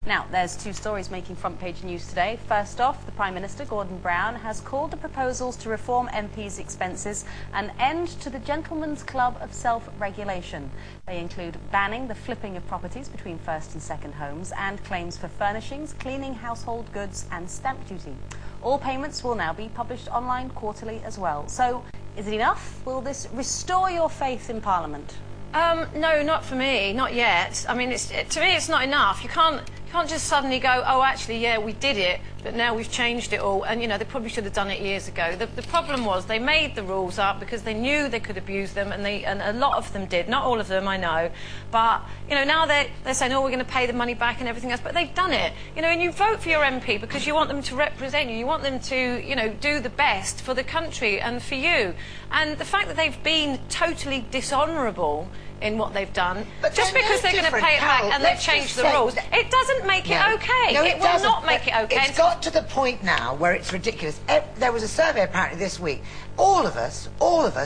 Now, there's two stories making front page news today. First off, the Prime Minister, Gordon Brown, has called the proposals to reform MPs' expenses an end to the gentleman's club of self-regulation. They include banning the flipping of properties between first and second homes and claims for furnishings, cleaning, household goods and stamp duty. All payments will now be published online quarterly as well. So, is it enough? Will this restore your faith in Parliament? No, not for me, not yet. I mean, to me it's not enough. You can't just suddenly go, oh, actually, yeah, we did it, but now we've changed it all. And, you know, they probably should have done it years ago. The problem was they made the rules up because they knew they could abuse them, and a lot of them did. Not all of them, I know. But, you know, now they're saying, oh, we're going to pay the money back and everything else. But they've done it. You know, and you vote for your MP because you want them to represent you. You want them to, you know, do the best for the country and for you. And the fact that they've been totally dishonourable in what they've done, but just because they're going to pay it back and they've changed the rules, it doesn't make it okay. No, it will not make it okay. It's got to the point now where it's ridiculous. There was a survey apparently this week. All of us,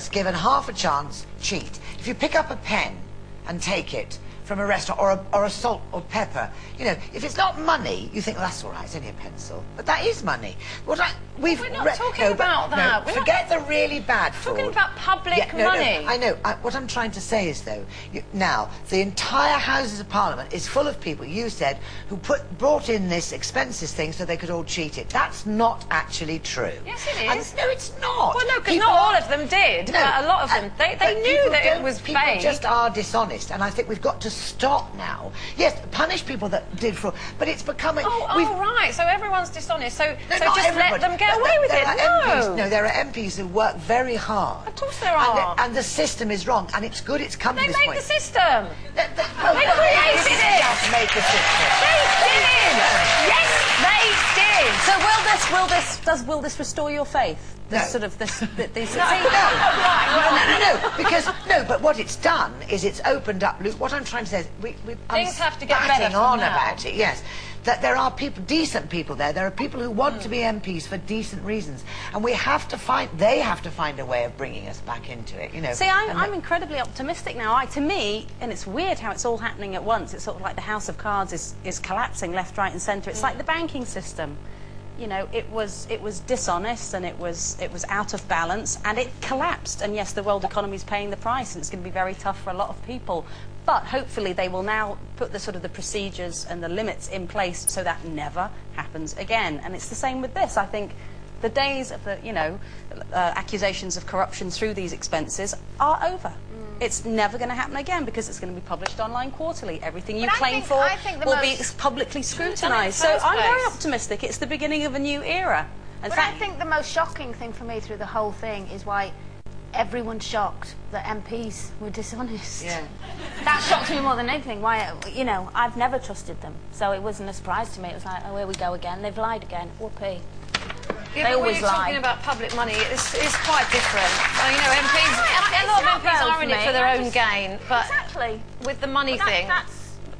given half a chance, cheat. If you pick up a pen and take it from a restaurant, or a salt or pepper, you know, if it's not money, you think, well, that's all right, it's only a pencil. But that is money. We're not talking about that. No, forget the really bad fraud. We're talking about public money. No, I know. What I'm trying to say is, though, now, the entire Houses of Parliament is full of people, you said, who brought in this expenses thing so they could all cheat it. That's not actually true. Yes, it is. No, it's not. Well, no, because not all of them did, no, but a lot of them. They knew that it was people fake. Just are dishonest, and I think we've got to stop now. Yes, punish people that did fraud, but it's becoming... Oh, right, so everyone's dishonest, so just everybody. let them get away with it. No, there are MPs who work very hard. Of course there are. And the system is wrong, and it's good it's come to this point. They made the system. They created it. Just make the system. They did. Yes, they did. So will this restore your faith? But what it's done is it's opened up. What I'm trying to say is, things have to get better on now. about it. Yes, that there are people, decent people there. There are people who want to be MPs for decent reasons, and they have to find a way of bringing us back into it. You know. See, I'm incredibly optimistic now. To me, and it's weird how it's all happening at once. It's sort of like the House of Cards is collapsing left, right, and centre. It's like the banking system. You know, it was dishonest, and it was out of balance, and it collapsed. And yes, the world economy is paying the price, and it's going to be very tough for a lot of people. But hopefully they will now put the procedures and the limits in place so that never happens again. And it's the same with this. I think the days of the accusations of corruption through these expenses are over. It's never going to happen again because it's going to be published online quarterly. Everything you claim for will be publicly scrutinised. So I'm very optimistic. It's the beginning of a new era. But I think the most shocking thing for me through the whole thing is why everyone's shocked that MPs were dishonest. Yeah. That shocked me more than anything. Why, you know, I've never trusted them, so it wasn't a surprise to me. It was like, oh, here we go again. They've lied again. Whoopee. Yeah, they always lie. When you're talking about public money, it's quite different. You know, MPs, a lot of MPs are in it for their own gain, but with the money thing.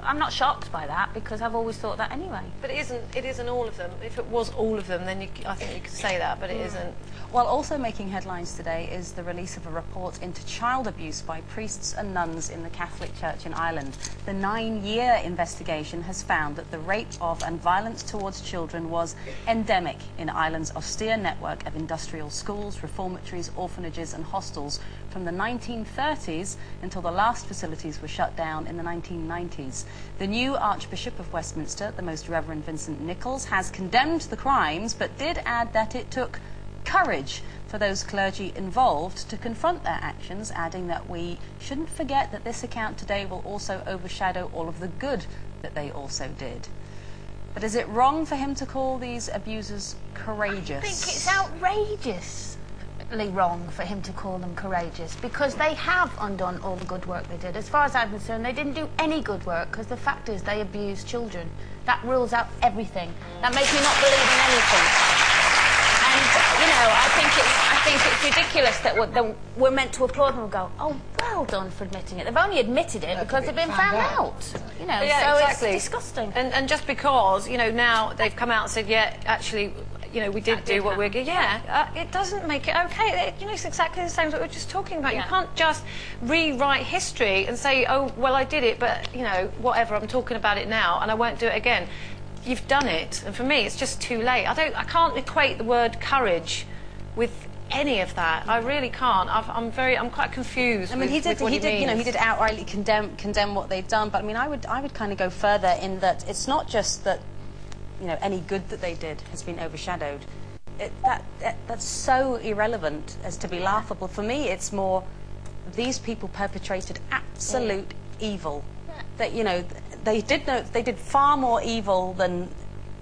I'm not shocked by that because I've always thought that anyway. But it isn't all of them. If it was all of them, then I think you could say that, but it isn't. Well, also making headlines today is the release of a report into child abuse by priests and nuns in the Catholic Church in Ireland. The 9-year investigation has found that the rape of and violence towards children was endemic in Ireland's austere network of industrial schools, reformatories, orphanages and hostels from the 1930s until the last facilities were shut down in the 1990s. The new Archbishop of Westminster, the Most Reverend Vincent Nichols, has condemned the crimes but did add that it took courage for those clergy involved to confront their actions, adding that we shouldn't forget that this account today will also overshadow all of the good that they also did. But is it wrong for him to call these abusers courageous? I think it's outrageously wrong for him to call them courageous because they have undone all the good work they did. As far as I'm concerned, they didn't do any good work because the fact is they abused children. That rules out everything. That makes me not believe in anything. And, you know, I think it's ridiculous that we're meant to applaud them and go, oh, well done for admitting it. They've only admitted it because they've been found out. You know, yeah, so exactly. It's disgusting. And just because, you know, now they've come out and said, yeah, actually, you know, we did do what we're... it doesn't make it okay. You know, it's exactly the same as what we were just talking about. Yeah. You can't just rewrite history and say, oh, well, I did it, but, you know, whatever, I'm talking about it now and I won't do it again. you've done it, and for me, it's just too late. I can't equate the word courage with any of that. I really can't. I'm quite confused. I mean, with what he did, means. he did outrightly condemn what they've done. But I mean, I would kind of go further in that it's not just that, any good that they did has been overshadowed. That's so irrelevant as to be laughable. For me, it's more these people perpetrated absolute evil. That they did far more evil than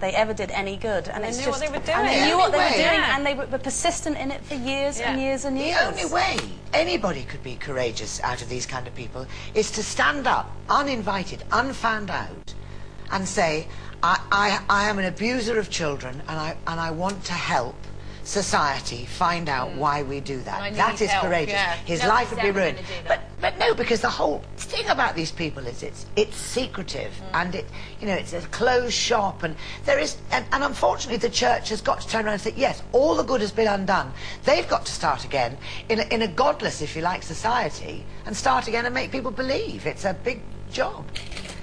they ever did any good, and they knew what they were doing. And they knew what they were doing, Yeah. and they were persistent in it for years and years and years. The only way anybody could be courageous out of these kind of people is to stand up, uninvited, unfound out, and say, I am an abuser of children, and I want to help society find out why we do that. That is courageous. Yeah. His Nobody's life would be ever ruined. gonna do But no, because the whole thing about these people is it's secretive, and it's a closed shop, and there is and unfortunately the church has got to turn around and say, yes, all the good has been undone. They've got to start again in a godless, if you like, society, and start again and make people believe. It's a big job.